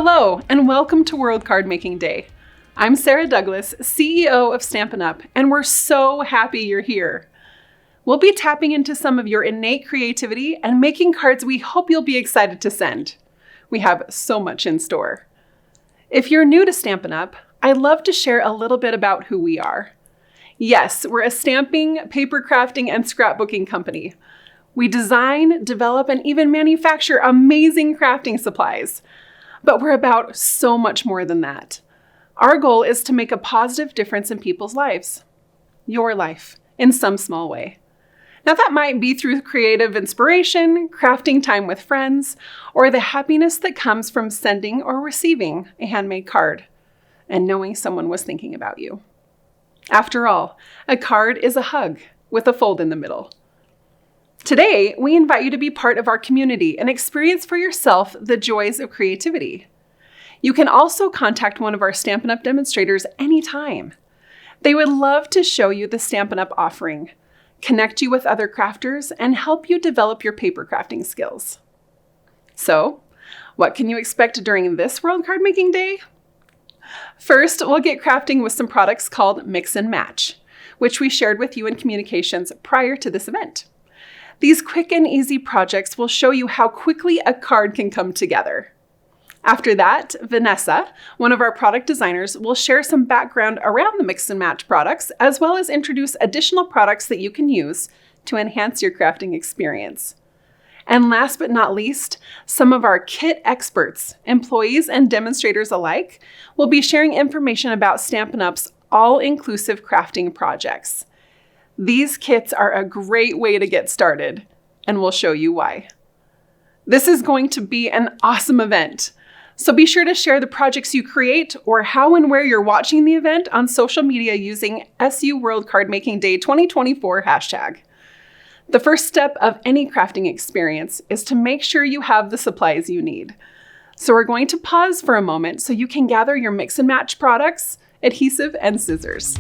Hello, and welcome to World Card Making Day. I'm Sarah Douglas, CEO of Stampin' Up, and we're so happy you're here. We'll be tapping into some of your innate creativity and making cards we hope you'll be excited to send. We have so much in store. If you're new to Stampin' Up, I'd love to share a little bit about who we are. Yes, we're a stamping, paper crafting, and scrapbooking company. We design, develop, and even manufacture amazing crafting supplies. But we're about so much more than that. Our goal is to make a positive difference in people's lives. Your life, in some small way. Now that might be through creative inspiration, crafting time with friends, or the happiness that comes from sending or receiving a handmade card and knowing someone was thinking about you. After all, a card is a hug with a fold in the middle. Today, we invite you to be part of our community and experience for yourself the joys of creativity. You can also contact one of our Stampin' Up! Demonstrators anytime. They would love to show you the Stampin' Up! Offering, connect you with other crafters, and help you develop your paper crafting skills. So, what can you expect during this World Card Making Day? First, we'll get crafting with some products called Mix and Match, which we shared with you in communications prior to this event. These quick and easy projects will show you how quickly a card can come together. After that, Vanessa, one of our product designers, will share some background around the Mix and Match products, as well as introduce additional products that you can use to enhance your crafting experience. And last but not least, some of our kit experts, employees and demonstrators alike, will be sharing information about Stampin' Up's all-inclusive crafting projects. These kits are a great way to get started, and we'll show you why. This is going to be an awesome event, so be sure to share the projects you create or how and where you're watching the event on social media using SU World Card Making Day 2024 hashtag. The first step of any crafting experience is to make sure you have the supplies you need. So we're going to pause for a moment so you can gather your Mix and Match products, adhesive, and scissors.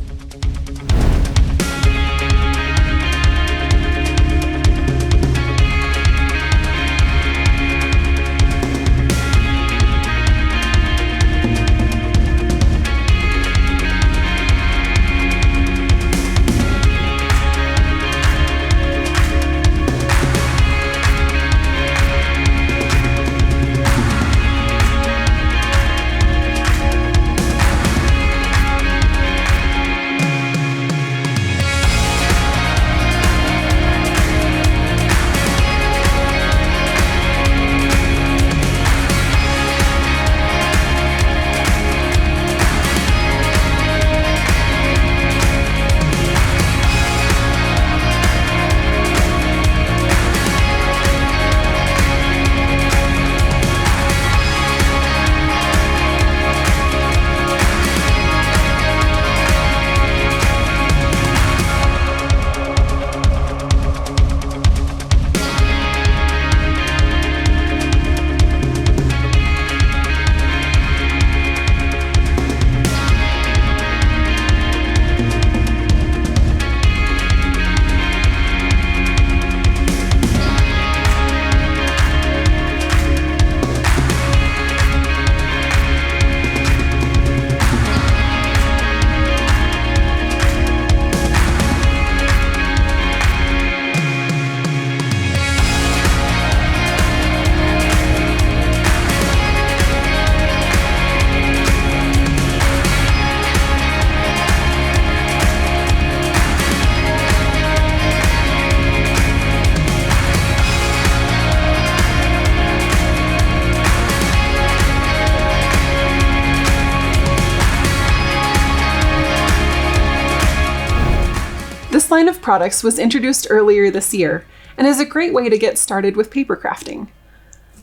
This line of products was introduced earlier this year and is a great way to get started with paper crafting.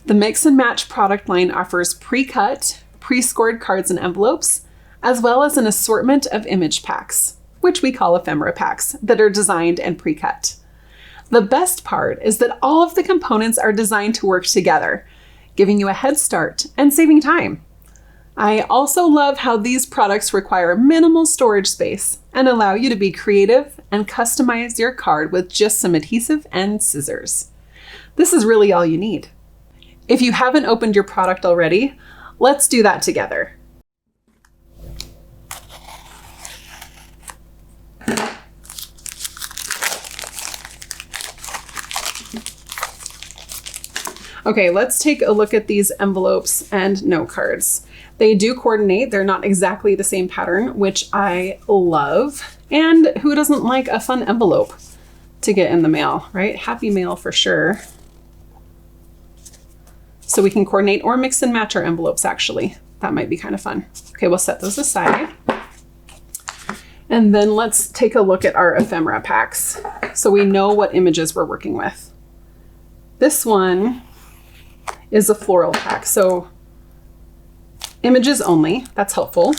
The Mix and Match product line offers pre-cut, pre-scored cards and envelopes, as well as an assortment of image packs, which we call ephemera packs, that are designed and pre-cut. The best part is that all of the components are designed to work together, giving you a head start and saving time. I also love how these products require minimal storage space and allow you to be creative and customize your card with just some adhesive and scissors. This is really all you need. If you haven't opened your product already, Let's do that together. Okay, let's take a look at these envelopes and note cards. They do coordinate. They're not exactly the same pattern, which I love. And who doesn't like a fun envelope to get in the mail, right? Happy mail for sure. So we can coordinate or mix and match our envelopes, actually. That might be kind of fun. Okay, we'll set those aside. And then let's take a look at our ephemera packs so we know what images we're working with. This one is a floral pack, so images only. That's helpful.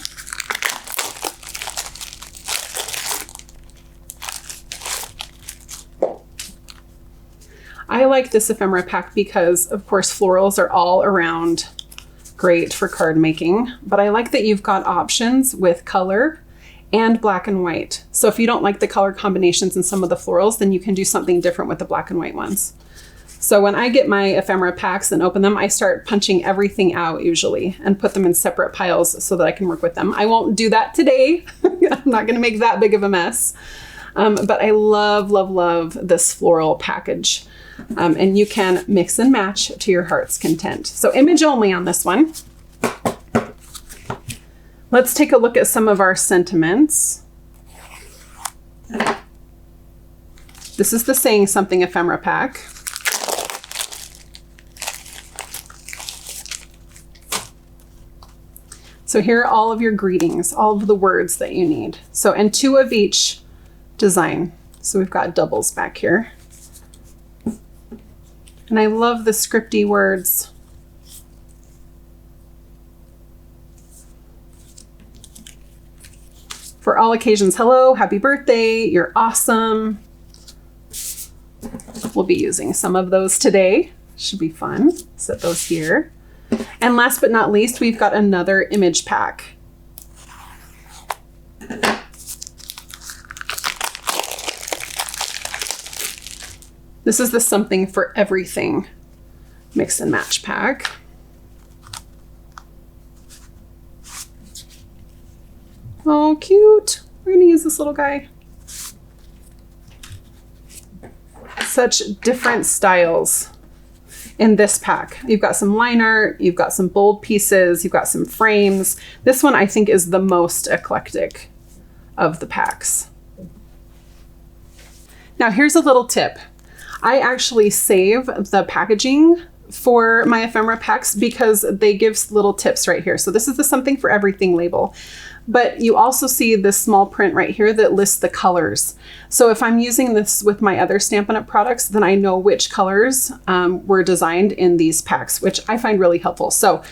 I like this ephemera pack because, of course, florals are all around great for card making, but I like that you've got options with color and black and white. So if you don't like the color combinations in some of the florals, then you can do something different with the black and white ones. So when I get my ephemera packs and open them, I start punching everything out usually and put them in separate piles so that I can work with them. I won't do that today. I'm not gonna make that big of a mess. But I love, love, love this floral package. And you can mix and match to your heart's content. So image only on this one. Let's take a look at some of our sentiments. This is the Saying Something ephemera pack. So here are all of your greetings, all of the words that you need. So, and 2 of each design. So we've got doubles back here. And I love the scripty words. For all occasions, hello, happy birthday, you're awesome. We'll be using some of those today. Should be fun. Set those here. And last but not least, we've got another image pack. This is the Something for Everything mix and match pack. Oh, cute. We're gonna use this little guy. Such different styles in this pack. You've got some line art, you've got some bold pieces, you've got some frames. This one I think is the most eclectic of the packs. Now here's a little tip. I actually save the packaging for my ephemera packs because they give little tips right here. So this is the Something for Everything label. But you also see this small print right here that lists the colors. So if I'm using this with my other Stampin' Up! Products, then I know which colors were designed in these packs, which I find really helpful. So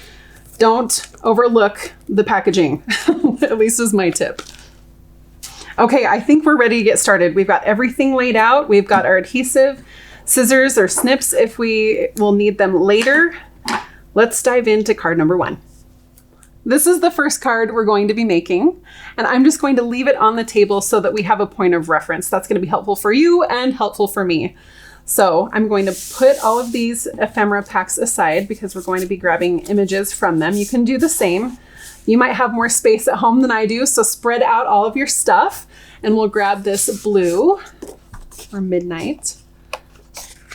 don't overlook the packaging, at least is my tip. Okay, I think we're ready to get started. We've got everything laid out. We've got our adhesive, scissors or snips if we will need them later. Let's dive into card number 1. This is the first card we're going to be making, and I'm just going to leave it on the table so that we have a point of reference. That's going to be helpful for you and helpful for me. So I'm going to put all of these ephemera packs aside because we're going to be grabbing images from them. You can do the same. You might have more space at home than I do, so spread out all of your stuff, and we'll grab this blue or midnight,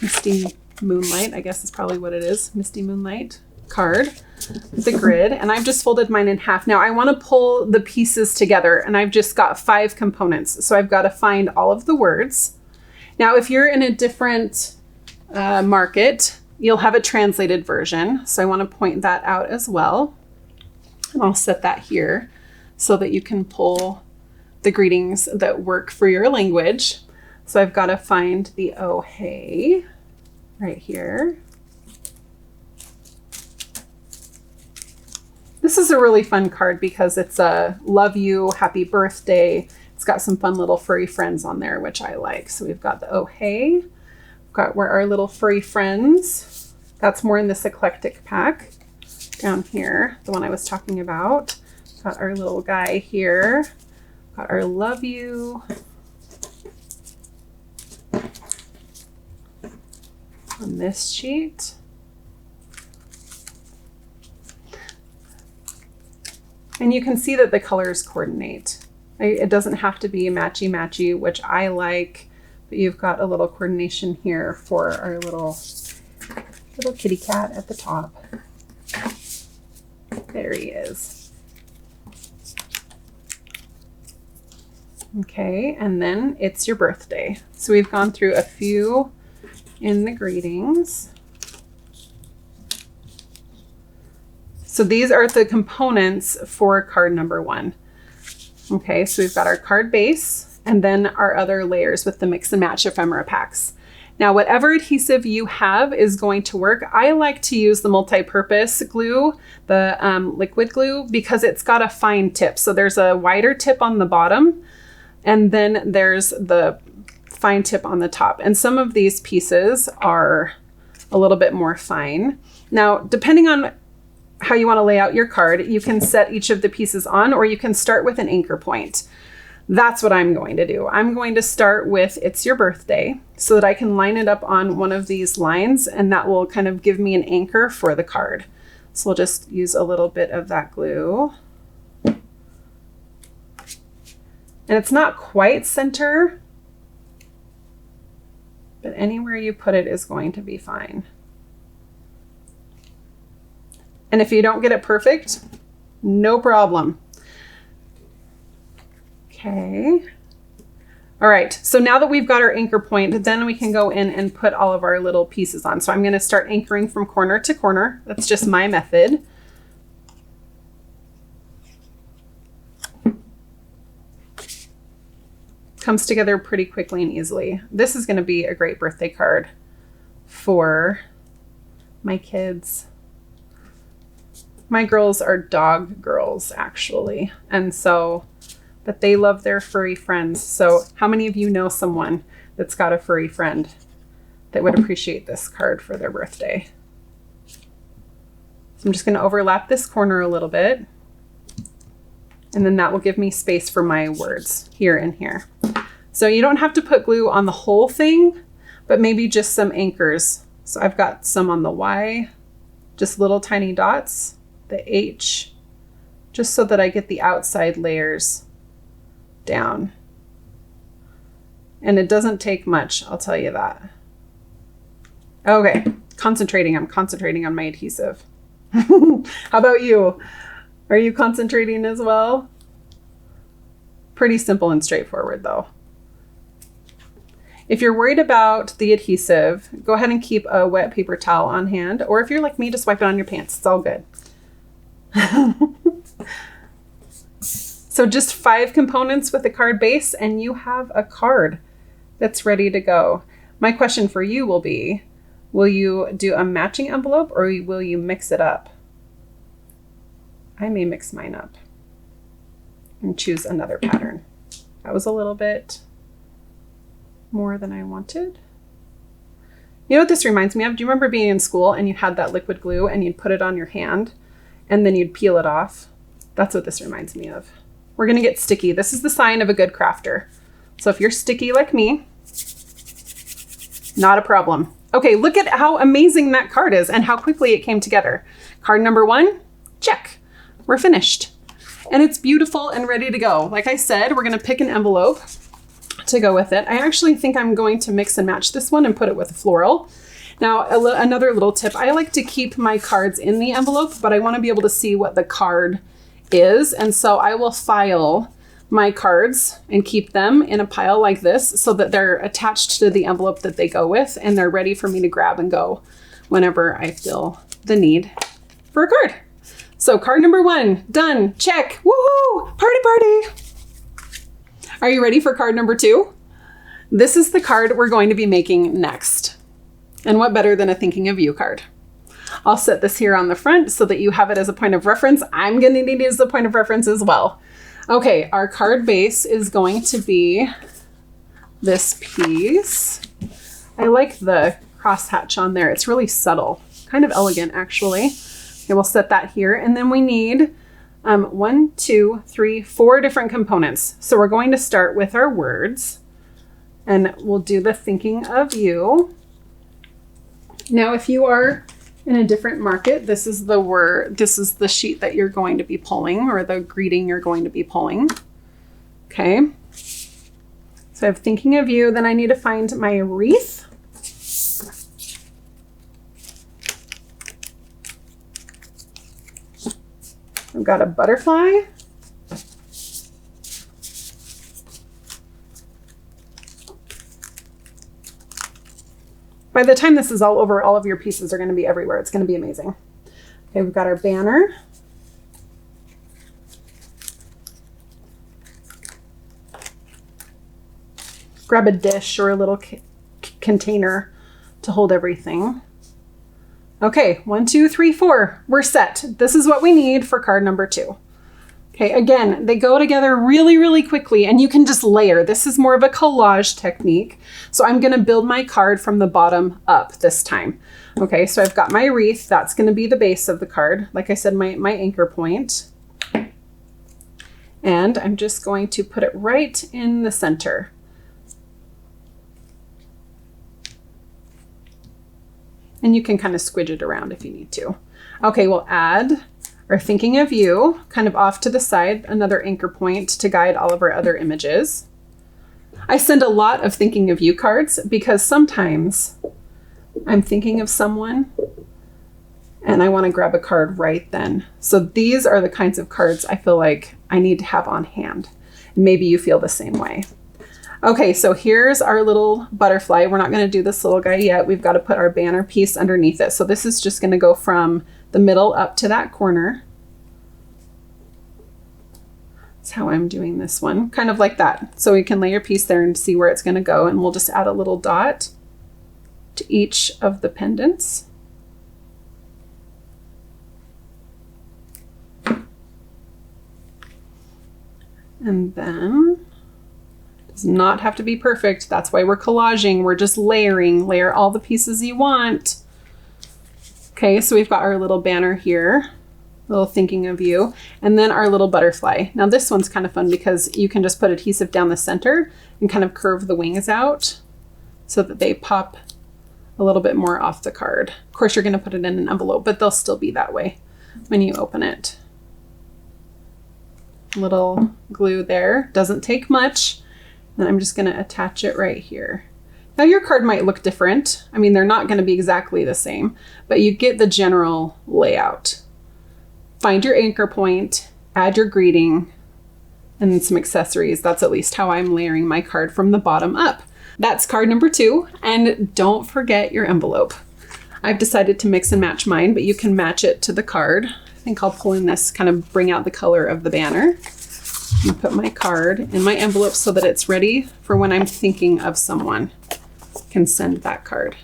misty moonlight, I guess is probably what it is, misty moonlight card. The grid, and I've just folded mine in half. Now I want to pull the pieces together, and I've just got 5 components, so I've got to find all of the words. Now if you're in a different market, you'll have a translated version, so I want to point that out as well, and I'll set that here so that you can pull the greetings that work for your language. So I've got to find the oh hey right here. This is a really fun card because it's a love you, happy birthday. It's got some fun little furry friends on there, which I like. So we've got the oh hey, we've got where our little furry friends. That's more in this eclectic pack. Down here, the one I was talking about. Got our little guy here. Got our love you. On this sheet. And you can see that the colors coordinate. It doesn't have to be matchy-matchy, which I like, but you've got a little coordination here for our little kitty cat at the top. There he is. Okay, and then it's your birthday. So we've gone through a few in the greetings. So these are the components for card number 1. Okay, so we've got our card base and then our other layers with the mix and match ephemera packs. Now, whatever adhesive you have is going to work. I like to use the multi-purpose glue, the liquid glue, because it's got a fine tip. So there's a wider tip on the bottom, and then there's the fine tip on the top. And some of these pieces are a little bit more fine. Now, depending on how you want to lay out your card, you can set each of the pieces on, or you can start with an anchor point. That's what I'm going to do. I'm going to start with It's Your Birthday so that I can line it up on one of these lines, and that will kind of give me an anchor for the card. So we'll just use a little bit of that glue. And it's not quite center, but anywhere you put it is going to be fine. And if you don't get it perfect, no problem. Okay. All right, so now that we've got our anchor point, then we can go in and put all of our little pieces on. So I'm gonna start anchoring from corner to corner. That's just my method. Comes together pretty quickly and easily. This is gonna be a great birthday card for my kids. My girls are dog girls, actually. And so, but they love their furry friends. So how many of you know someone that's got a furry friend that would appreciate this card for their birthday? So I'm just going to overlap this corner a little bit. And then that will give me space for my words here and here. So you don't have to put glue on the whole thing, but maybe just some anchors. So I've got some on the Y, just little tiny dots. The H, just so that I get the outside layers down. And it doesn't take much, I'll tell you that. Okay, I'm concentrating on my adhesive. How about you? Are you concentrating as well? Pretty simple and straightforward though. If you're worried about the adhesive, go ahead and keep a wet paper towel on hand, or if you're like me, just wipe it on your pants, it's all good. So just 5 components with a card base and you have a card that's ready to go. My question for you will be, will you do a matching envelope or will you mix it up? I may mix mine up and choose another pattern. That was a little bit more than I wanted. You know what this reminds me of? Do you remember being in school and you had that liquid glue and you'd put it on your hand and then you'd peel it off? That's what this reminds me of. We're gonna get sticky. This is the sign of a good crafter. So if you're sticky like me, not a problem. Okay, look at how amazing that card is and how quickly it came together. Card number 1, check. We're finished. And it's beautiful and ready to go. Like I said, we're gonna pick an envelope to go with it. I actually think I'm going to mix and match this one and put it with a floral. Now, another little tip, I like to keep my cards in the envelope, but I want to be able to see what the card is. And so I will file my cards and keep them in a pile like this so that they're attached to the envelope that they go with and they're ready for me to grab and go whenever I feel the need for a card. So card number 1, done, check, woohoo, party, party. Are you ready for card number 2? This is the card we're going to be making next. And what better than a thinking of you card? I'll set this here on the front so that you have it as a point of reference. I'm going to need it as a point of reference as well. Okay, our card base is going to be this piece. I like the crosshatch on there. It's really subtle, kind of elegant actually. Okay, we'll set that here. And then we need 1, 2, 3, 4 different components. So we're going to start with our words and we'll do the thinking of you. Now, if you are In a different market, this is the word, this is the sheet that you're going to be pulling, or the greeting you're going to be pulling. Okay. So I'm thinking of you, then I need to find my wreath. I've got a butterfly. By the time this is all over, all of your pieces are going to be everywhere. It's going to be amazing. Okay, we've got our banner. Grab a dish or a little container to hold everything. Okay, 1, 2, 3, 4. We're set. This is what we need for card number 2. Okay, again, they go together really, really quickly, and you can just layer. This is more of a collage technique. So I'm gonna build my card from the bottom up this time. Okay, so I've got my wreath. That's gonna be the base of the card. Like I said, my anchor point. And I'm just going to put it right in the center. And you can kind of squidge it around if you need to. Okay, we'll add our thinking of you kind of off to the side, another anchor point to guide all of our other images. I send a lot of thinking of you cards because sometimes I'm thinking of someone and I want to grab a card right then. So these are the kinds of cards I feel like I need to have on hand. Maybe you feel the same way. Okay, so here's our little butterfly. We're not going to do this little guy yet. We've got to put our banner piece underneath it. So this is just going to go from the middle up to that corner. That's how I'm doing this one, kind of like that. So we can lay your piece there and see where it's going to go. And we'll just add a little dot to each of the pendants. And then does not have to be perfect. That's why we're collaging. We're just layering. Layer all the pieces you want. Okay, so we've got our little banner here, little thinking of you, and then our little butterfly. Now this one's kind of fun because you can just put adhesive down the center and kind of curve the wings out so that they pop a little bit more off the card. Of course, you're going to put it in an envelope, but they'll still be that way when you open it. Little glue there. Doesn't take much. And I'm just going to attach it right here. Now your card might look different. I mean, they're not going to be exactly the same, but you get the general layout. Find your anchor point, add your greeting, and then some accessories. That's at least how I'm layering my card from the bottom up. That's card number 2. And don't forget your envelope. I've decided to mix and match mine, but you can match it to the card. I think I'll pull in this, kind of bring out the color of the banner. And put my card in my envelope so that it's ready for when I'm thinking of someone. Can send that card.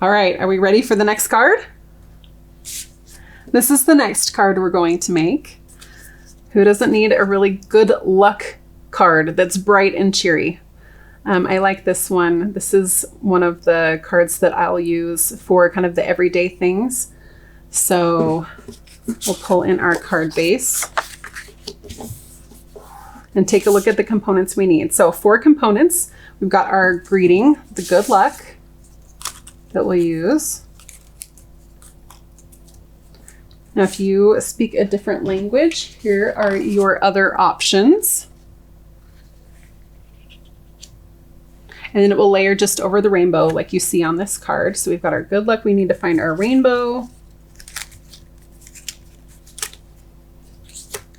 All right, are we ready for the next card? This is the next card we're going to make. Who doesn't need a really good luck card that's bright and cheery? I like this one. This is one of the cards that I'll use for kind of the everyday things. So we'll pull in our card base and take a look at the components we need. So 4 components. We've got our greeting, the good luck that we'll use. Now, if you speak a different language, here are your other options. And then it will layer just over the rainbow like you see on this card. So we've got our good luck. We need to find our rainbow.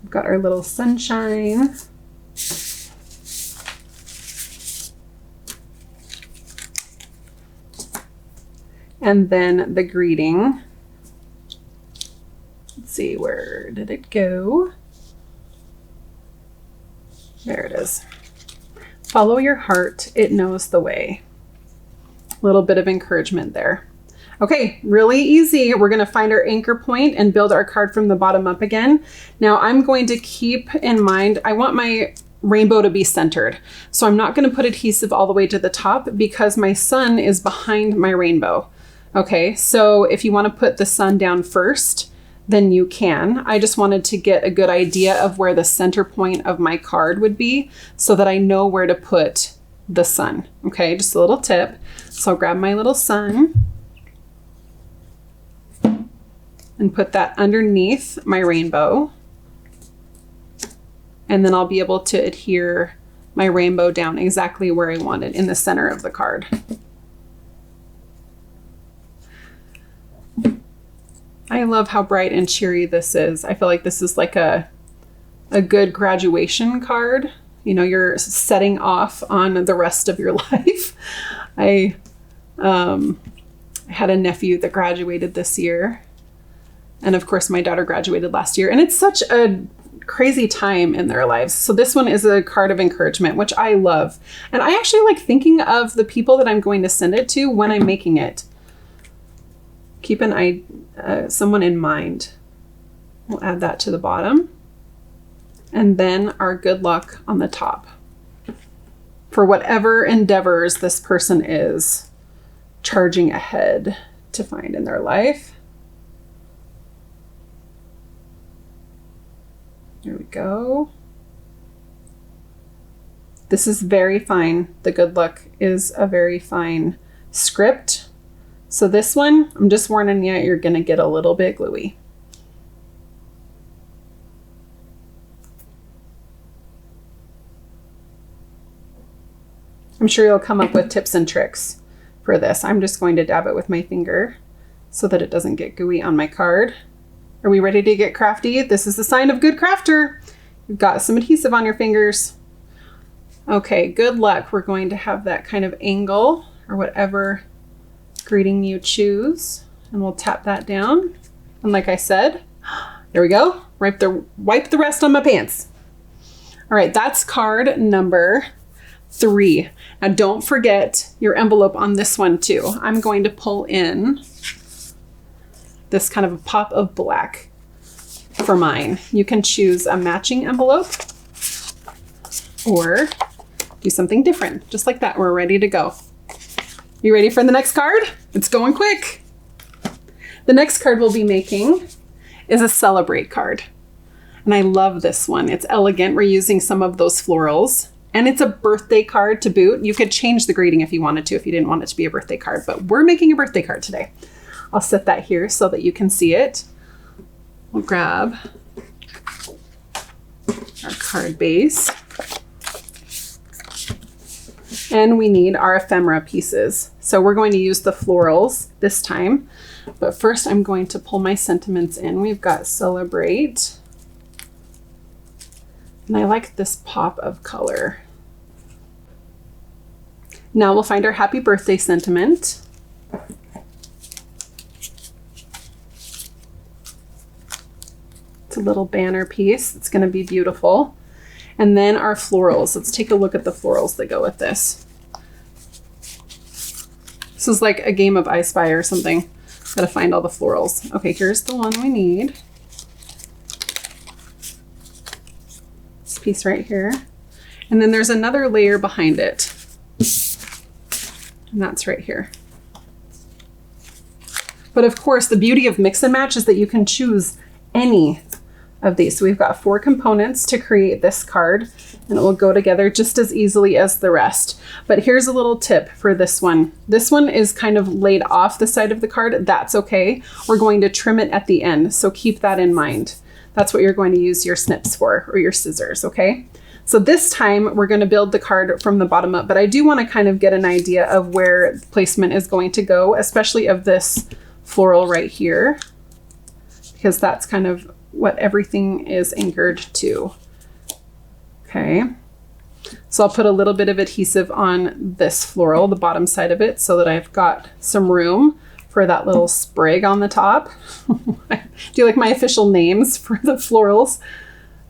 We've got our little sunshine. And then the greeting. Let's see, where did it go? There it is. Follow your heart, it knows the way. A little bit of encouragement there. Okay, really easy. We're gonna find our anchor point and build our card from the bottom up again. Now I'm going to keep in mind, I want my rainbow to be centered. So I'm not gonna put adhesive all the way to the top because my sun is behind my rainbow. Okay, so if you wanna put the sun down first, then you can. I just wanted to get a good idea of where the center point of my card would be so that I know where to put the sun. Okay, just a little tip. So I'll grab my little sun and put that underneath my rainbow. And then I'll be able to adhere my rainbow down exactly where I want it, in the center of the card. I love how bright and cheery this is. I feel like this is like a good graduation card. You know, you're setting off on the rest of your life. I had a nephew that graduated this year. And of course, my daughter graduated last year. And it's such a crazy time in their lives. So this one is a card of encouragement, which I love. And I actually like thinking of the people that I'm going to send it to when I'm making it. Keep someone in mind. We'll add that to the bottom. And then our good luck on the top. For whatever endeavors this person is charging ahead to find in their life. There we go. This is very fine. The good luck is a very fine script. So this one, I'm just warning you, you're gonna get a little bit gluey. I'm sure you'll come up with tips and tricks for this. I'm just going to dab it with my finger so that it doesn't get gooey on my card. Are we ready to get crafty? This is the sign of good crafter. You've got some adhesive on your fingers. Okay, good luck. We're going to have that kind of angle or whatever greeting you choose. And we'll tap that down. And like I said, there we go. Wipe the rest on my pants. All right, that's card number 3. Now don't forget your envelope on this one too. I'm going to pull in this kind of a pop of black for mine. You can choose a matching envelope or do something different. Just like that, we're ready to go. You ready for the next card? It's going quick. The next card we'll be making is a celebrate card. And I love this one. It's elegant. We're using some of those florals. And it's a birthday card to boot. You could change the greeting if you wanted to, if you didn't want it to be a birthday card, but we're making a birthday card today. I'll set that here so that you can see it. We'll grab our card base. And we need our ephemera pieces. So we're going to use the florals this time. But first I'm going to pull my sentiments in. We've got celebrate. And I like this pop of color. Now we'll find our happy birthday sentiment. It's a little banner piece. It's going to be beautiful. And then our florals. Let's take a look at the florals that go with this. This is like a game of I Spy or something. Gotta find all the florals. Okay, here's the one we need. This piece right here. And then there's another layer behind it. And that's right here. But of course, the beauty of mix and match is that you can choose any of these. So we've got 4 components to create this card, and it will go together just as easily as the rest. But here's a little tip for this one. This one is kind of laid off the side of the card. That's okay. We're going to trim it at the end, so keep that in mind. That's what you're going to use your snips for, or your scissors, okay? So this time we're going to build the card from the bottom up, but I do want to kind of get an idea of where placement is going to go, especially of this floral right here, because that's kind of what everything is anchored to. Okay, so I'll put a little bit of adhesive on this floral, the bottom side of it, so that I've got some room for that little sprig on the top. Do you like my official names for the florals?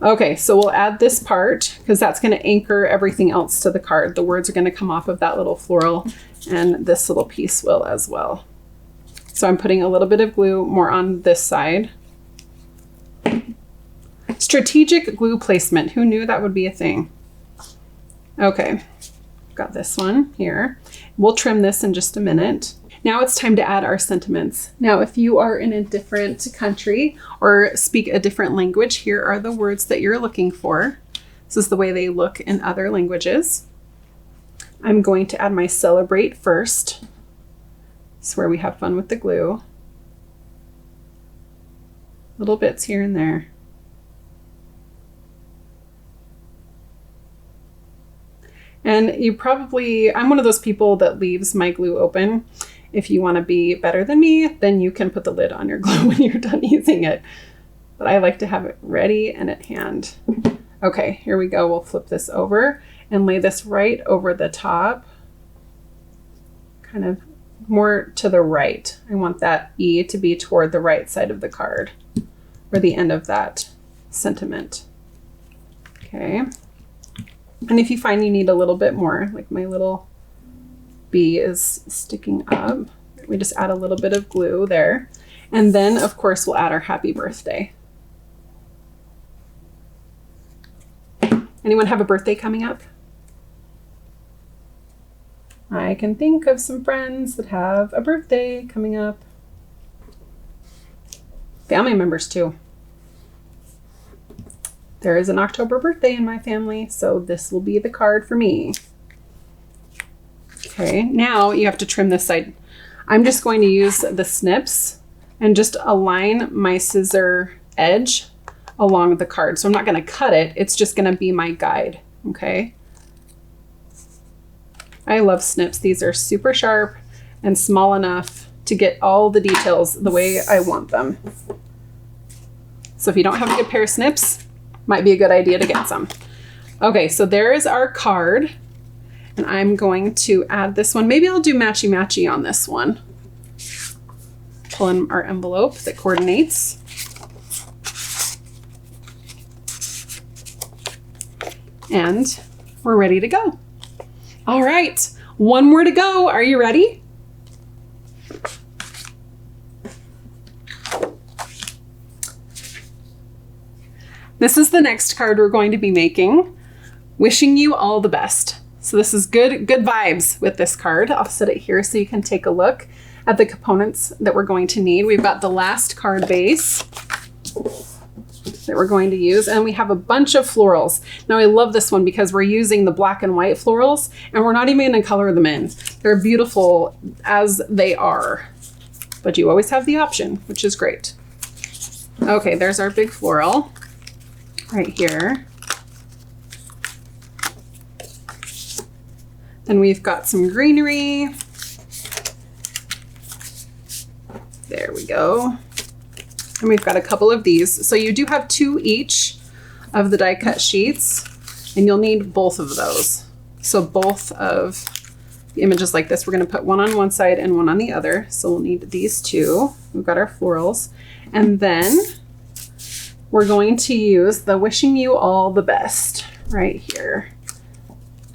Okay, so we'll add this part because that's going to anchor everything else to the card. The words are going to come off of that little floral, and this little piece will as well. So I'm putting a little bit of glue more on this side. Strategic glue placement. Who knew that would be a thing? Okay, got this one here. We'll trim this in just a minute. Now it's time to add our sentiments. Now, if you are in a different country or speak a different language, here are the words that you're looking for. This is the way they look in other languages. I'm going to add my celebrate first. This is where we have fun with the glue. Little bits here and there. And you probably, I'm one of those people that leaves my glue open. If you want to be better than me, then you can put the lid on your glue when you're done using it. But I like to have it ready and at hand. Okay, here we go. We'll flip this over and lay this right over the top. Kind of more to the right. I want that E to be toward the right side of the card, or the end of that sentiment. Okay. And if you find you need a little bit more, like my little B is sticking up, we just add a little bit of glue there. And then of course we'll add our happy birthday. Anyone have a birthday coming up? I can think of some friends that have a birthday coming up. Family members too. There is an October birthday in my family, so this will be the card for me. Okay, now you have to trim this side. I'm just going to use the snips and just align my scissor edge along the card. So I'm not going to cut it, it's just going to be my guide, okay? I love snips. These are super sharp and small enough to get all the details the way I want them. So if you don't have a good pair of snips, might be a good idea to get some. Okay, so there is our card. And I'm going to add this one. Maybe I'll do matchy-matchy on this one. Pull in our envelope that coordinates. And we're ready to go. All right, one more to go. Are you ready? This is the next card we're going to be making. Wishing you all the best. So this is good vibes with this card. I'll set it here so you can take a look at the components that we're going to need. We've got the last card base that we're going to use, and we have a bunch of florals. Now I love this one because we're using the black and white florals, and we're not even going to color them in. They're beautiful as they are, but you always have the option, which is great. Okay, there's our big floral right here. Then we've got some greenery. There we go. And we've got a couple of these. So you do have 2 each of the die cut sheets, and you'll need both of those. So both of the images like this, we're going to put one on one side and one on the other. So we'll need these 2. We've got our florals. And then we're going to use the wishing you all the best right here.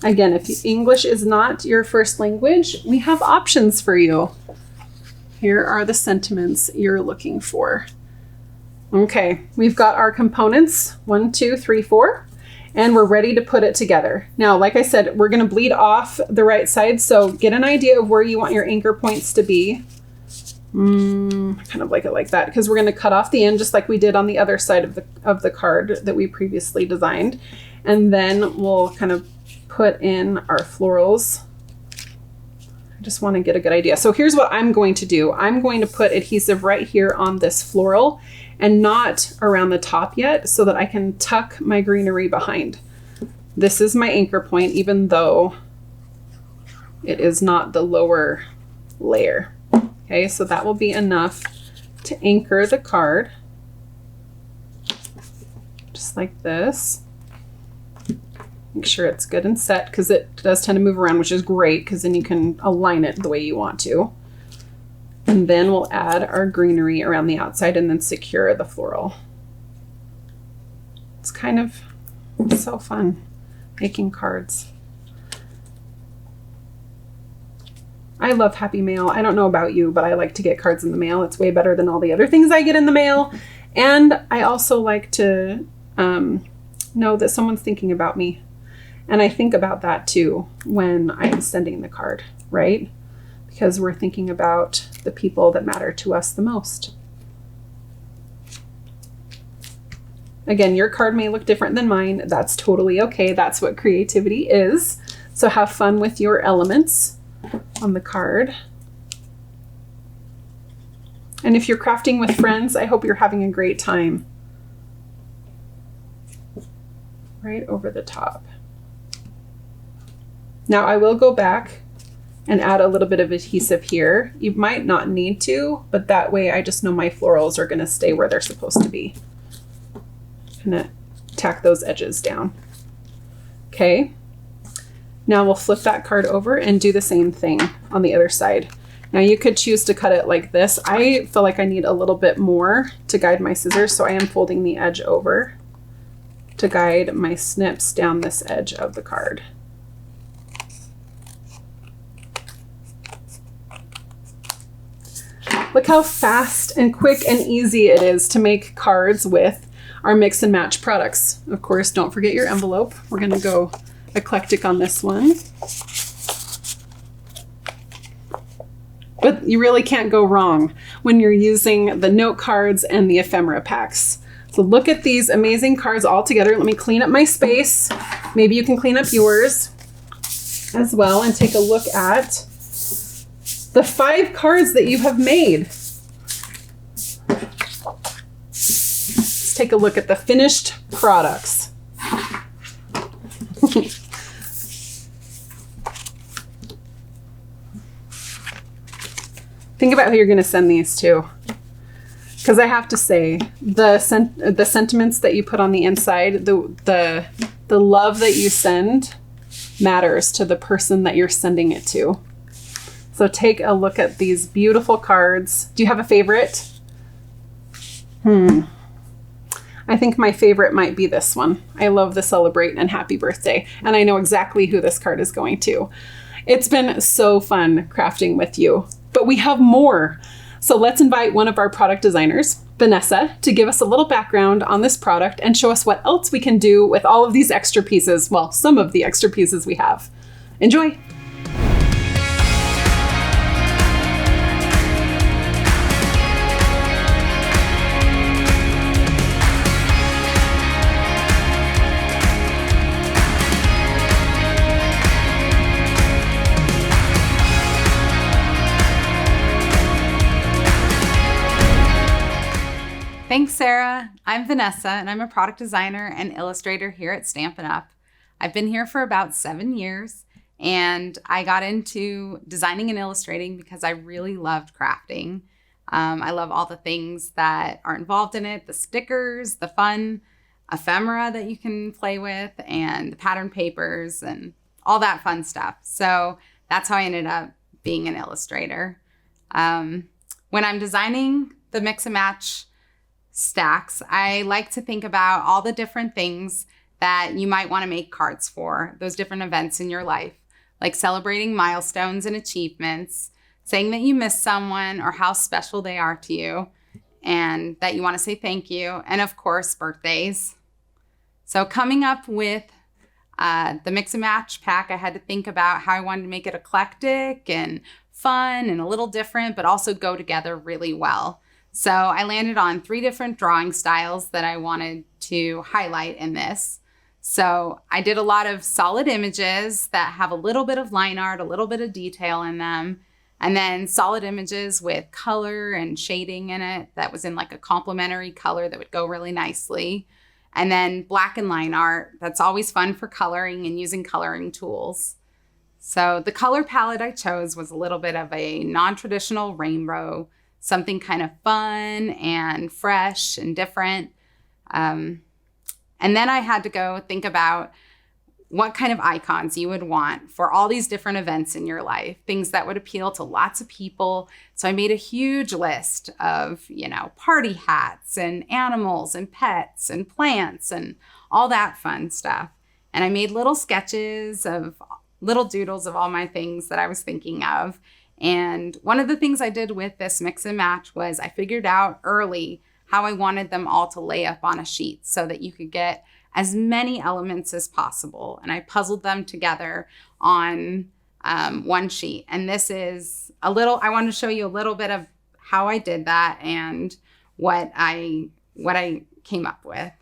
Again, if English is not your first language, we have options for you. Here are the sentiments you're looking for. Okay, we've got our components, 1, 2, 3, 4, and we're ready to put it together. Now, like I said, we're going to bleed off the right side, so get an idea of where you want your anchor points to be. Kind of like it like that, because we're going to cut off the end just like we did on the other side of the card that we previously designed. And then we'll kind of put in our florals. I just want to get a good idea. So here's what I'm going to do. I'm going to put adhesive right here on this floral and not around the top yet, so that I can tuck my greenery behind. This is my anchor point, even though it is not the lower layer. Okay, so that will be enough to anchor the card, just like this. Make sure it's good and set, because it does tend to move around, which is great because then you can align it the way you want to. And then we'll add our greenery around the outside and then secure the floral. It's kind of so fun making cards. I love Happy Mail. I don't know about you, but I like to get cards in the mail. It's way better than all the other things I get in the mail. And I also like to know that someone's thinking about me. And I think about that too when I'm sending the card, right? Because we're thinking about the people that matter to us the most. Again, your card may look different than mine. That's totally okay. That's what creativity is. So have fun with your elements on the card. And if you're crafting with friends, I hope you're having a great time. Right over the top. Now I will go back and add a little bit of adhesive here. You might not need to, but that way I just know my florals are gonna stay where they're supposed to be. I'm gonna tack those edges down. Okay, now we'll flip that card over and do the same thing on the other side. Now you could choose to cut it like this. I feel like I need a little bit more to guide my scissors, so I am folding the edge over to guide my snips down this edge of the card. Look how fast and quick and easy it is to make cards with our mix and match products. Of course, don't forget your envelope. We're gonna go eclectic on this one. But you really can't go wrong when you're using the note cards and the ephemera packs. So look at these amazing cards all together. Let me clean up my space. Maybe you can clean up yours as well and take a look at the 5 cards that you have made. Let's take a look at the finished products. Think about who you're going to send these to. Because I have to say, the sentiments that you put on the inside, the love that you send matters to the person that you're sending it to. So take a look at these beautiful cards. Do you have a favorite? I think my favorite might be this one. I love the celebrate and happy birthday. And I know exactly who this card is going to. It's been so fun crafting with you, but we have more. So let's invite one of our product designers, Vanessa, to give us a little background on this product and show us what else we can do with all of these extra pieces. Well, some of the extra pieces we have. Enjoy. Thanks, Sarah. I'm Vanessa, and I'm a product designer and illustrator here at Stampin' Up. I've been here for about 7 years, and I got into designing and illustrating because I really loved crafting. I love all the things that are involved in it, the stickers, the fun ephemera that you can play with, and the pattern papers, and all that fun stuff. So that's how I ended up being an illustrator. When I'm designing the mix and match stacks, I like to think about all the different things that you might want to make cards for, those different events in your life, like celebrating milestones and achievements, saying that you miss someone or how special they are to you, and that you want to say thank you, and of course, birthdays. So coming up with the mix and match pack, I had to think about how I wanted to make it eclectic and fun and a little different, but also go together really well. So I landed on 3 different drawing styles that I wanted to highlight in this. So I did a lot of solid images that have a little bit of line art, a little bit of detail in them, and then solid images with color and shading in it that was in like a complementary color that would go really nicely. And then black and line art, that's always fun for coloring and using coloring tools. So the color palette I chose was a little bit of a non-traditional rainbow, something kind of fun and fresh and different. And then I had to go think about what kind of icons you would want for all these different events in your life, things that would appeal to lots of people. So I made a huge list of, party hats and animals and pets and plants and all that fun stuff. And I made little sketches of little doodles of all my things that I was thinking of. And one of the things I did with this mix and match was I figured out early how I wanted them all to lay up on a sheet so that you could get as many elements as possible. And I puzzled them together on one sheet. And this is I wanted to show you a little bit of how I did that and what I came up with.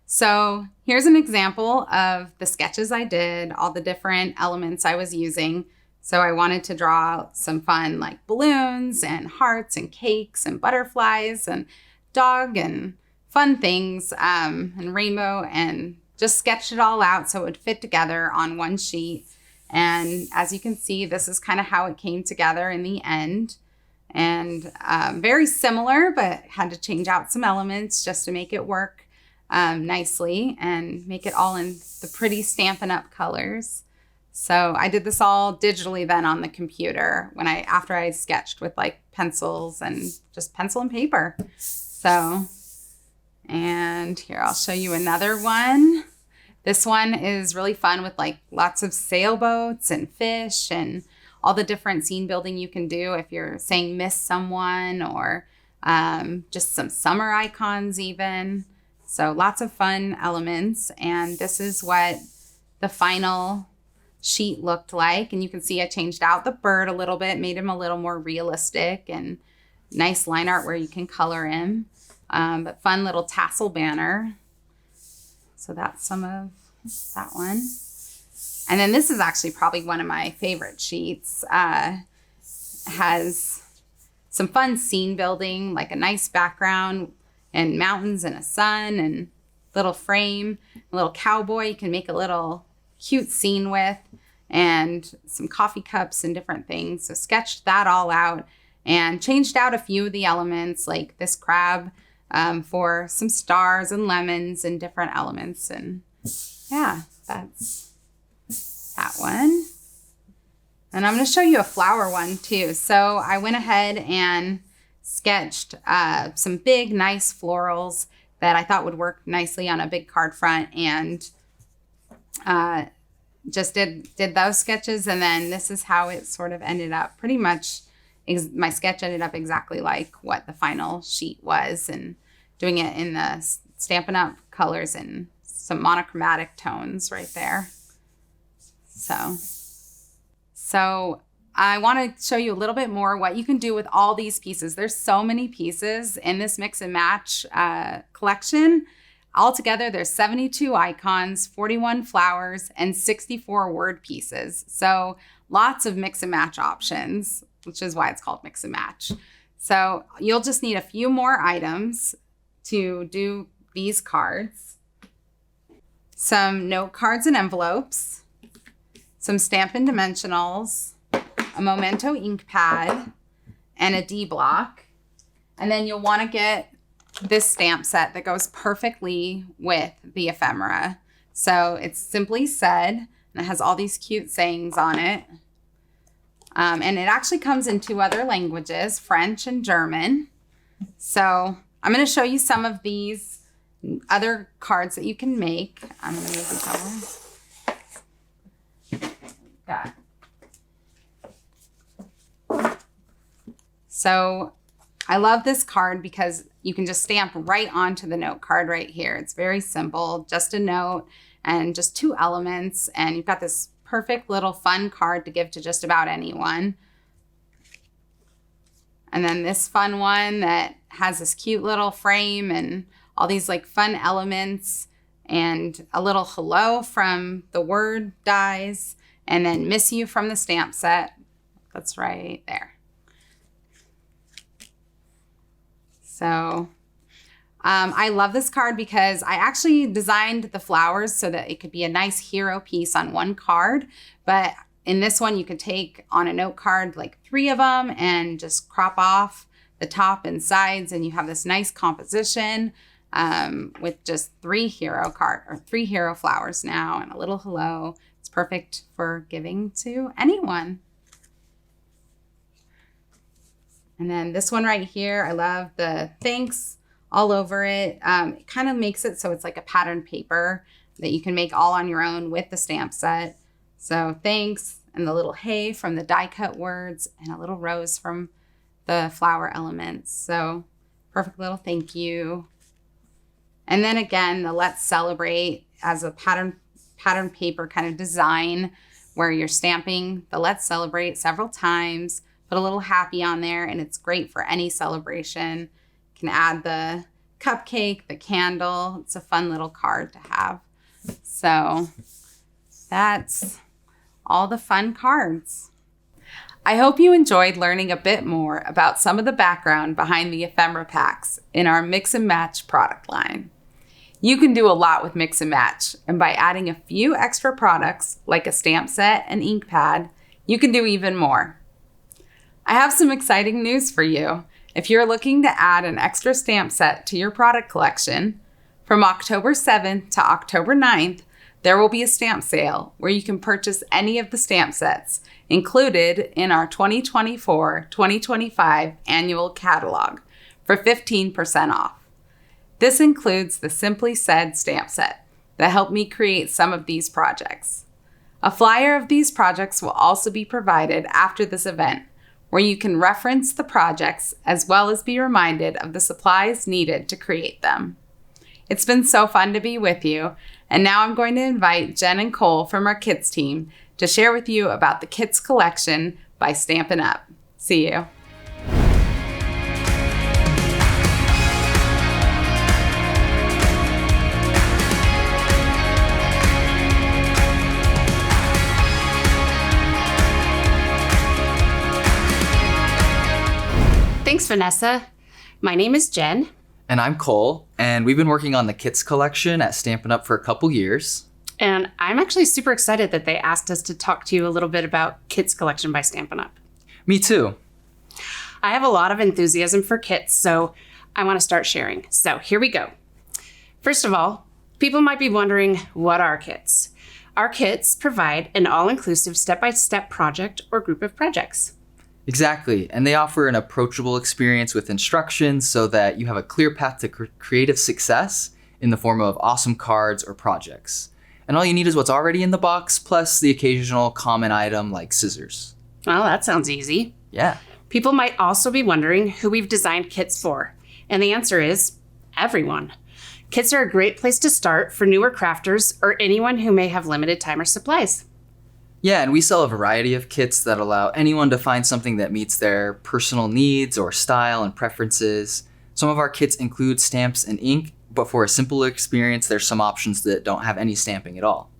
So here's an example of the sketches I did, all the different elements I was using So I wanted to draw some fun like balloons and hearts and cakes and butterflies and dog and fun things and rainbow, and just sketched it all out so it would fit together on one sheet. And as you can see, this is kind of how it came together in the end. And very similar, but had to change out some elements just to make it work nicely and make it all in the pretty Stampin' Up! Colors. So I did this all digitally then on the computer after I sketched with like pencils and just pencil and paper. So, and here I'll show you another one. This one is really fun with like lots of sailboats and fish and all the different scene building you can do if you're saying miss someone, or just some summer icons even. So lots of fun elements. And this is what the final sheet looked like. And you can see I changed out the bird a little bit, made him a little more realistic, and nice line art where you can color him. But fun little tassel banner. So that's some of that one. And then this is actually probably one of my favorite sheets. Has some fun scene building, like a nice background and mountains and a sun and little frame, a little cowboy you can make a little cute scene with, and some coffee cups and different things. So sketched that all out and changed out a few of the elements, like this crab for some stars and lemons and different elements. And yeah, that's that one. And I'm going to show you a flower one too. So I went ahead and sketched some big, nice florals that I thought would work nicely on a big card front, and just did those sketches. And then this is how it sort of ended up. Pretty much my sketch ended up exactly like what the final sheet was, and doing it in the Stampin' Up! Colors and some monochromatic tones right there. So I want to show you a little bit more what you can do with all these pieces. There's so many pieces in this mix and match collection. Altogether, there's 72 icons, 41 flowers, and 64 word pieces. So lots of mix and match options, which is why it's called mix and match. So you'll just need a few more items to do these cards. Some note cards and envelopes, some Stampin' Dimensionals, a Memento ink pad, and a D block. And then you'll want to get this stamp set that goes perfectly with the ephemera. So it's Simply Said, and it has all these cute sayings on it. And it actually comes in 2 other languages, French and German. So I'm going to show you some of these other cards that you can make. I'm going to move these over. Got. So I love this card because you can just stamp right onto the note card right here. It's very simple, just a note and just 2 elements. And you've got this perfect little fun card to give to just about anyone. And then this fun one that has this cute little frame and all these like fun elements, and a little hello from the word dies, and then miss you from the stamp set. That's right there. So I love this card because I actually designed the flowers so that it could be a nice hero piece on one card. But in this one, you could take on a note card like 3 of them and just crop off the top and sides, and you have this nice composition with just 3 hero flowers now and a little hello. It's perfect for giving to anyone. And then this one right here, I love the thanks all over it. It kind of makes it so it's like a patterned paper that you can make all on your own with the stamp set. So thanks, and the little hey from the die cut words, and a little rose from the flower elements. So perfect little thank you. And then again, the Let's Celebrate as a pattern paper kind of design where you're stamping the Let's Celebrate several times, put a little happy on there, and it's great for any celebration. You can add the cupcake, the candle. It's a fun little card to have. So that's all the fun cards. I hope you enjoyed learning a bit more about some of the background behind the ephemera packs in our Mix and Match product line. You can do a lot with Mix and Match, and by adding a few extra products like a stamp set and ink pad, you can do even more. I have some exciting news for you. If you're looking to add an extra stamp set to your product collection, from October 7th to October 9th, there will be a stamp sale where you can purchase any of the stamp sets included in our 2024-2025 annual catalog for 15% off. This includes the Simply Said stamp set that helped me create some of these projects. A flyer of these projects will also be provided after this event, where you can reference the projects as well as be reminded of the supplies needed to create them. It's been so fun to be with you, and now I'm going to invite Jen and Cole from our Kits team to share with you about the Kits collection by Stampin' Up. See you. Thanks, Vanessa. My name is Jen. And I'm Cole, and we've been working on the Kits collection at Stampin' Up! For a couple years. And I'm actually super excited that they asked us to talk to you a little bit about Kits collection by Stampin' Up! Me too. I have a lot of enthusiasm for kits, so I want to start sharing. So here we go. First of all, people might be wondering, what are kits? Our kits provide an all-inclusive step-by-step project or group of projects. Exactly, and they offer an approachable experience with instructions so that you have a clear path to creative success in the form of awesome cards or projects. And all you need is what's already in the box, plus the occasional common item like scissors. Well, that sounds easy. Yeah. People might also be wondering who we've designed kits for. And the answer is everyone. Kits are a great place to start for newer crafters or anyone who may have limited time or supplies. Yeah, and we sell a variety of kits that allow anyone to find something that meets their personal needs or style and preferences. Some of our kits include stamps and ink, but for a simpler experience, there's some options that don't have any stamping at all.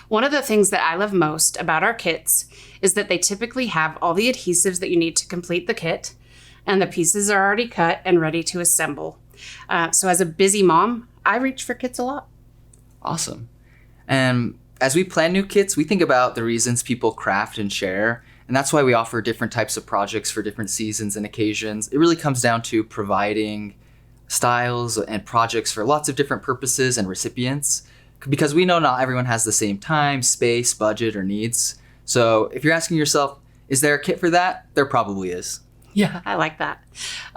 One of the things that I love most about our kits is that they typically have all the adhesives that you need to complete the kit, and the pieces are already cut and ready to assemble. So as a busy mom, I reach for kits a lot. Awesome. And as we plan new kits, we think about the reasons people craft and share, and that's why we offer different types of projects for different seasons and occasions. It really comes down to providing styles and projects for lots of different purposes and recipients, because we know not everyone has the same time, space, budget, or needs. So if you're asking yourself, is there a kit for that? There probably is. Yeah, I like that.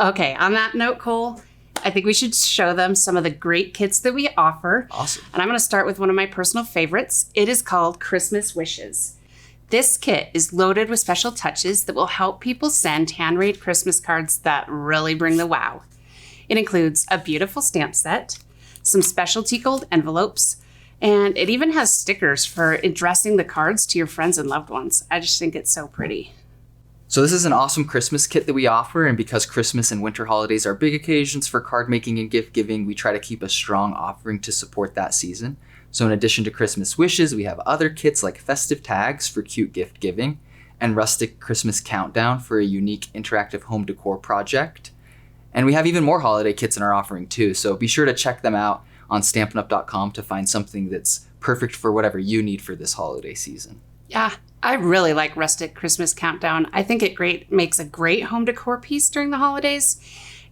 Okay, on that note, Cole, I think we should show them some of the great kits that we offer. Awesome. And I'm going to start with one of my personal favorites. It is called Christmas Wishes. This kit is loaded with special touches that will help people send handmade Christmas cards that really bring the wow. It includes a beautiful stamp set, some specialty gold envelopes, and it even has stickers for addressing the cards to your friends and loved ones. I just think it's so pretty. So this is an awesome Christmas kit that we offer, and because Christmas and winter holidays are big occasions for card making and gift giving, we try to keep a strong offering to support that season. So in addition to Christmas Wishes, we have other kits like festive tags for cute gift giving, and rustic Christmas countdown for a unique interactive home decor project. And we have even more holiday kits in our offering too, so be sure to check them out on stampinup.com to find something that's perfect for whatever you need for this holiday season. Yeah, I really like Rustic Christmas Countdown. I think it makes a great home decor piece during the holidays.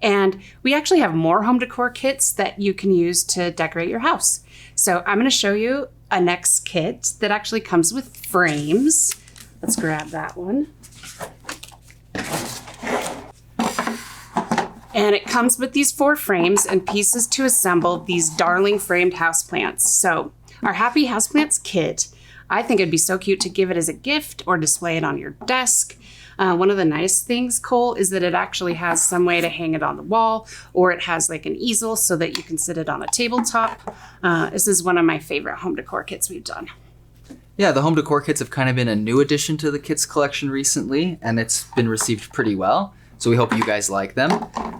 And we actually have more home decor kits that you can use to decorate your house. So I'm going to show you a next kit that actually comes with frames. Let's grab that one. And it comes with these 4 frames and pieces to assemble these darling framed houseplants. So our Happy Houseplants kit, I think it'd be so cute to give it as a gift or display it on your desk. One of the nice things, Cole, is that it actually has some way to hang it on the wall, or it has like an easel so that you can sit it on a tabletop. This is one of my favorite home decor kits we've done. Yeah, the home decor kits have kind of been a new addition to the kits collection recently, and it's been received pretty well. So we hope you guys like them.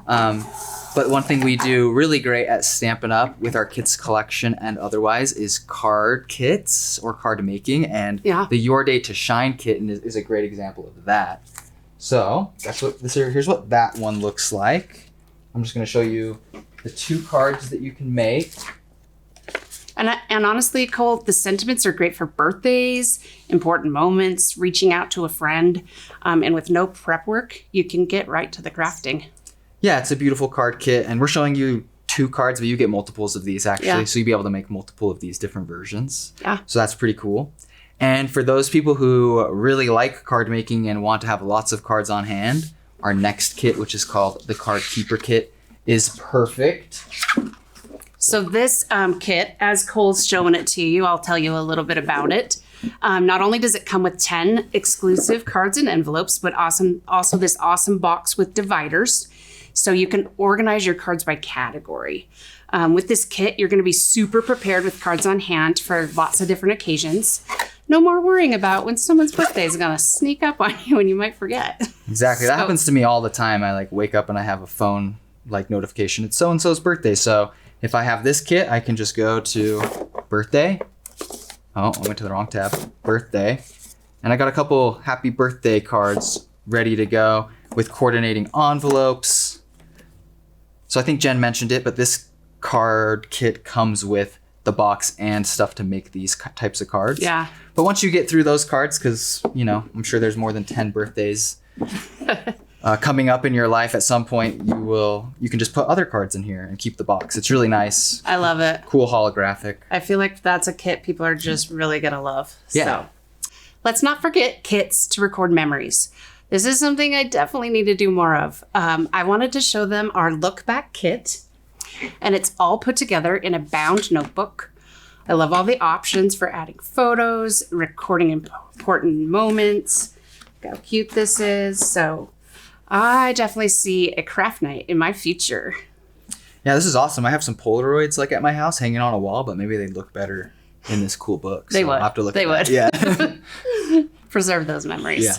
But one thing we do really great at Stampin' Up! With our kits collection and otherwise is card kits or card making. And the Your Day to Shine kit is a great example of that. So here's what that one looks like. I'm just going to show you the 2 cards that you can make. And honestly, Cole, the sentiments are great for birthdays, important moments, reaching out to a friend. And with no prep work, you can get right to the crafting. Yeah, it's a beautiful card kit. And we're showing you 2 cards, but you get multiples of these actually. Yeah. So you'll be able to make multiple of these different versions. Yeah. So that's pretty cool. And for those people who really like card making and want to have lots of cards on hand, our next kit, which is called the Card Keeper Kit, is perfect. So this kit, as Cole's showing it to you, I'll tell you a little bit about it. Not only does it come with 10 exclusive cards and envelopes, but also this awesome box with dividers. So you can organize your cards by category. With this kit, you're going to be super prepared with cards on hand for lots of different occasions. No more worrying about when someone's birthday is going to sneak up on you and you might forget. Exactly. That happens to me all the time. I wake up and I have a phone notification. It's so-and-so's birthday. So if I have this kit, I can just go to birthday. Oh, I went to the wrong tab. Birthday. And I got a couple happy birthday cards ready to go with coordinating envelopes. So I think Jen mentioned it, but this card kit comes with the box and stuff to make these types of cards. Yeah. But once you get through those cards, because, I'm sure there's more than 10 birthdays coming up in your life at some point, you can just put other cards in here and keep the box. It's really nice. I love it. Cool holographic. I feel like that's a kit people are just really going to love. Yeah. So let's not forget kits to record memories. This is something I definitely need to do more of. I wanted to show them our look back kit, and it's all put together in a bound notebook. I love all the options for adding photos, recording important moments. Look how cute this is. So I definitely see a craft night in my future. Yeah, this is awesome. I have some Polaroids at my house hanging on a wall, but maybe they'd look better in this cool book. They so would. I'll have to look they at would. That. Yeah. Preserve those memories. Yeah.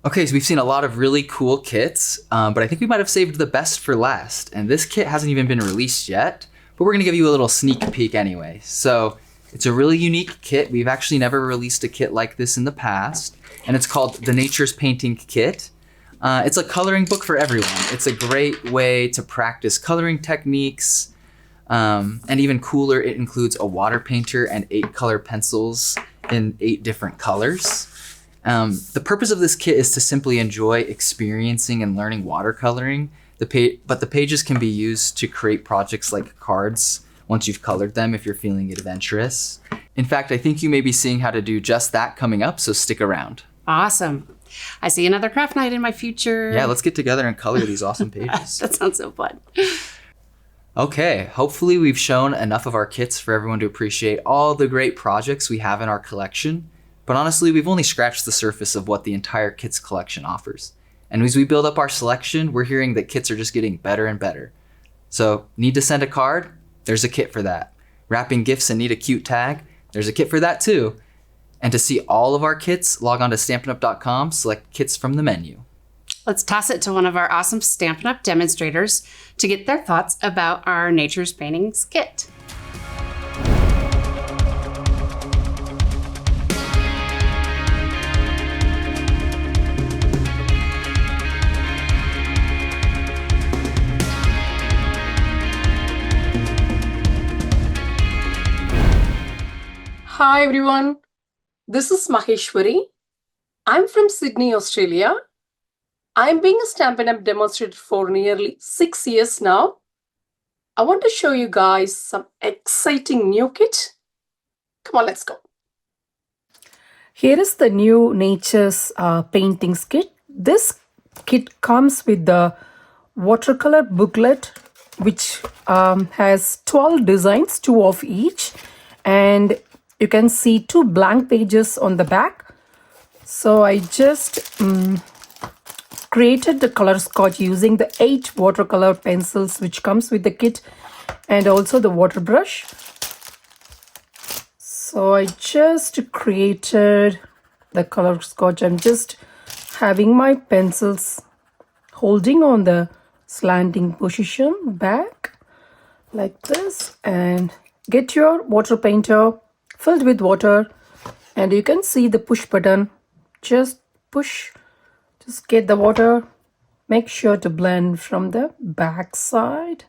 Okay, so we've seen a lot of really cool kits, but I think we might have saved the best for last. And this kit hasn't even been released yet, but we're going to give you a little sneak peek anyway. So it's a really unique kit. We've actually never released a kit like this in the past, and it's called the Nature's Painting Kit. It's a coloring book for everyone. It's a great way to practice coloring techniques, and even cooler, it includes a water painter and 8 color pencils in 8 different colors. The purpose of this kit is to simply enjoy experiencing and learning watercoloring. But the pages can be used to create projects like cards once you've colored them if you're feeling adventurous. In fact, I think you may be seeing how to do just that coming up, so stick around. Awesome. I see another craft night in my future. Yeah, let's get together and color these awesome pages. That sounds so fun. Okay, hopefully we've shown enough of our kits for everyone to appreciate all the great projects we have in our collection. But honestly, we've only scratched the surface of what the entire kits collection offers. And as we build up our selection, we're hearing that kits are just getting better and better. So, need to send a card? There's a kit for that. Wrapping gifts and need a cute tag? There's a kit for that too. And to see all of our kits, log on to StampinUp.com, select kits from the menu. Let's toss it to one of our awesome Stampin' Up! Demonstrators to get their thoughts about our Nature's Paintings kit. Hi everyone, this is Maheshwari. I'm from Sydney, Australia. I'm being a Stampin' Up! Demonstrator for nearly 6 years now. I want to show you guys some exciting new kit. Come on, let's go. Here is the new Nature's Paintings kit. This kit comes with the watercolor booklet, which has 12 designs, 2 of each, and you can see 2 blank pages on the back. So I just created the color sketch using the 8 watercolor pencils which comes with the kit, and also the water brush. So I just created the color sketch. I'm just having my pencils holding on the slanting position back like this, and get your water painter filled with water, and you can see the push button. Just push, just get the water. Make sure to blend from the back side.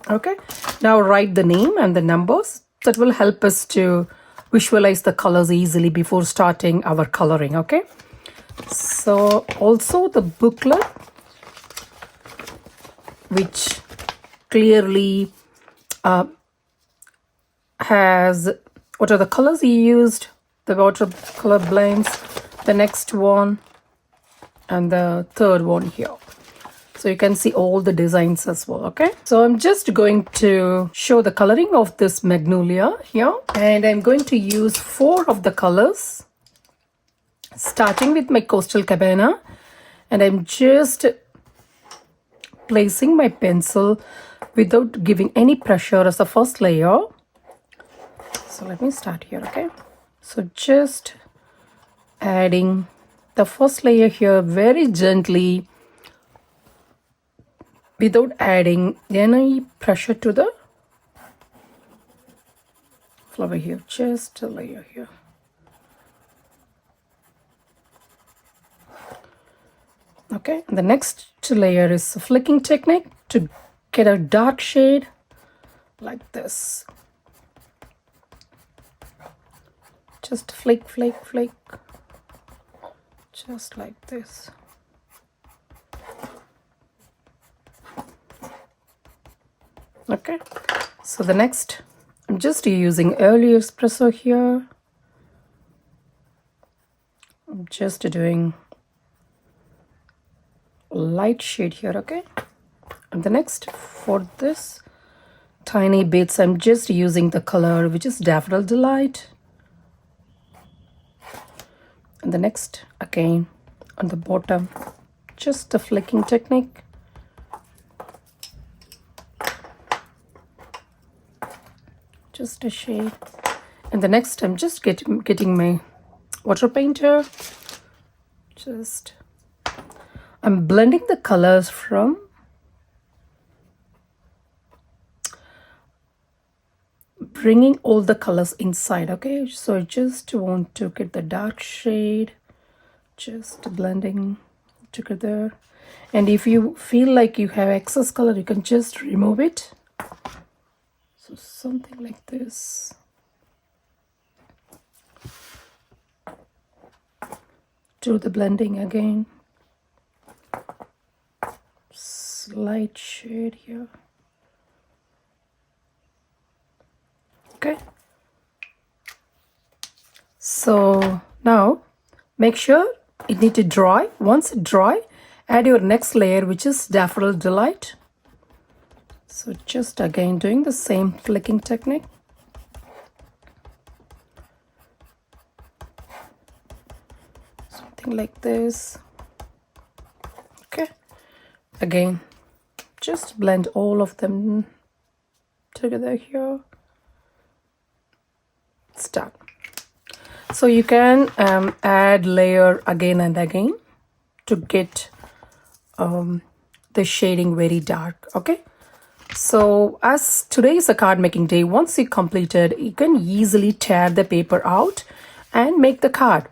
Okay, now write the name and the numbers. That will help us to visualize the colors easily before starting our coloring. Okay, so also the booklet, which clearly has what are the colors you used, the watercolor blends, the next one, and the third one here. So you can see all the designs as well. Okay, so I'm just going to show the coloring of this magnolia here, and I'm going to use 4 of the colors, starting with my coastal cabana, and I'm just placing my pencil without giving any pressure as the first layer. So let me start here. Okay, so just adding the first layer here very gently without adding any pressure to the flower here, just a layer here. Okay, and the next layer is a flicking technique to get a dark shade like this. Just flick, flick, flick, just like this. Okay, so the next, I'm just using early espresso here. I'm just doing light shade here. Okay, and the next, for this tiny bits, I'm just using the color which is Daffodil Delight. And the next, again on the bottom, just a flicking technique. Just a shade. And the next, I'm just getting my water painter. I'm blending the colors from bringing all the colors inside. Okay, so I just want to get the dark shade, just blending together. And if you feel like you have excess color, you can just remove it. So something like this. Do the blending again. Slight shade here. Okay. So now make sure it needs to dry. Once it dry, add your next layer, which is Daffodil Delight. So just again doing the same flicking technique. Something like this. Okay. Again, just blend all of them together here. Start. So you can add layer again and again to get the shading very dark. Okay. So as today is a card making day, once you complete it, you can easily tear the paper out and make the card.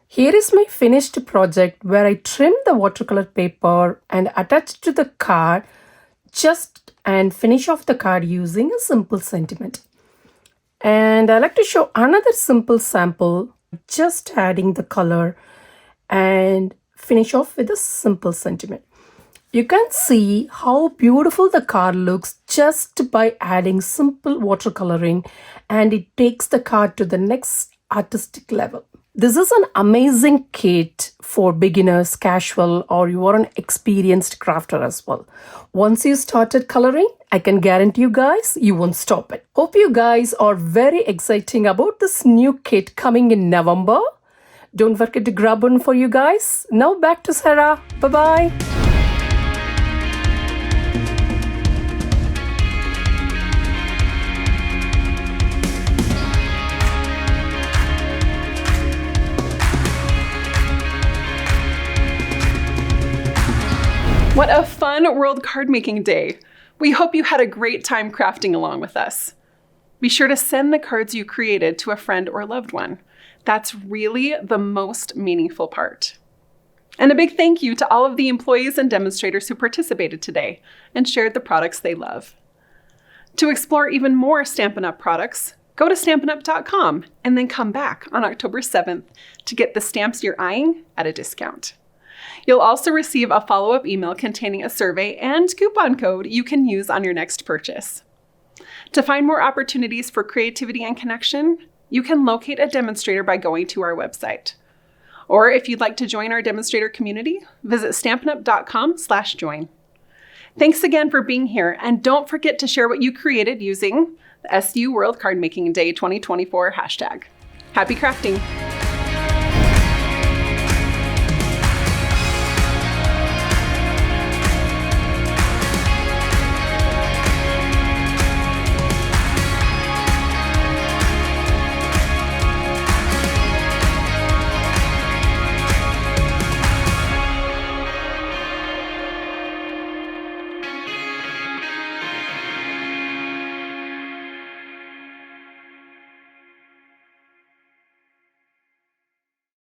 Here is my finished project where I trimmed the watercolor paper and attached to the card and finish off the card using a simple sentiment. And I like to show another simple sample, just adding the color and finish off with a simple sentiment. You can see how beautiful the card looks just by adding simple watercoloring, and it takes the card to the next artistic level. This is an amazing kit for beginners, casual, or you are an experienced crafter as well. Once you started coloring, I can guarantee you guys, you won't stop it. Hope you guys are very exciting about this new kit coming in November. Don't forget to grab one for you guys. Now back to Sarah. Bye-bye. fun World Card Making Day. We hope you had a great time crafting along with us. Be sure to send the cards you created to a friend or loved one. That's really the most meaningful part. And a big thank you to all of the employees and demonstrators who participated today and shared the products they love. To explore even more Stampin' Up! Products, go to stampinup.com and then come back on October 7th to get the stamps you're eyeing at a discount. You'll also receive a follow-up email containing a survey and coupon code you can use on your next purchase. To find more opportunities for creativity and connection, you can locate a demonstrator by going to our website. Or if you'd like to join our demonstrator community, visit stampinup.com/join. Thanks again for being here, and don't forget to share what you created using the SU World Card Making Day 2024 hashtag. Happy crafting!